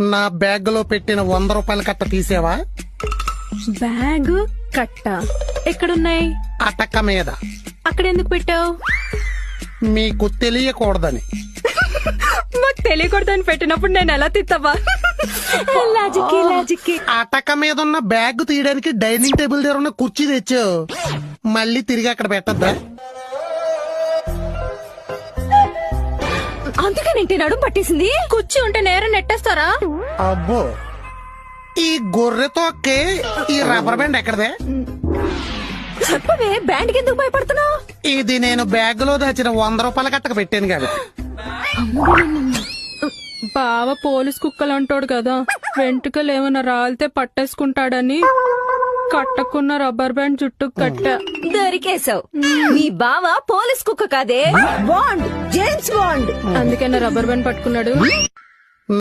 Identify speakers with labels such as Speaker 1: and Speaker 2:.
Speaker 1: నా బ్యాగ్ లో పెట్టిన 100 రూపాయల కట్ట తీసేవా?
Speaker 2: బ్యాగ్ కట్ట ఎక్కడున్నాయి?
Speaker 1: అటక మీద.
Speaker 2: అక్కడ ఎందుకు పెట్టావు?
Speaker 1: మీకు తెలియకూడదని.
Speaker 2: మాకు తెలియకూడదని పెట్టినప్పుడు నేను ఎలా తిత్తవా? లాజిక్.
Speaker 1: అటక మీద ఉన్న బ్యాగ్ తీయడానికి డైనింగ్ టేబుల్ దగ్గర ఉన్న కుర్చీ తెచ్చావు, మళ్ళీ తిరిగి అక్కడ పెట్టద్దా?
Speaker 2: అందుకే నేను నడుము పట్టేసింది. కుర్చీ ఉంటే నేరం నెట్టేస్తారా?
Speaker 1: అబ్బో, ఈ గొర్రెతో ఈ రబ్బర్ బ్యాండ్ ఎక్కడదే?
Speaker 2: చెప్పవే, బ్యాండ్ ఎందుకు భయపడుతున్నావు?
Speaker 1: ఇది నేను బ్యాగ్ లో దాచిన 100 రూపాయల కట్టకు పెట్టాను కాబట్టి.
Speaker 2: బావ పోలీస్ కుక్కలు అంటాడు కదా, వెంట్రుకలు ఏమైనా రాలితే పట్టేసుకుంటాడని కట్టకున్న రబ్బర్ బ్యాండ్ చుట్టూ కట్ట.
Speaker 3: దొరికేశావు. నీ బావ పోలీస్ కుక్క కాదే, బాండ్, జేమ్స్ బాండ్.
Speaker 2: అందుకే నా రబ్బర్ బ్యాండ్ పట్టుకున్నాడు.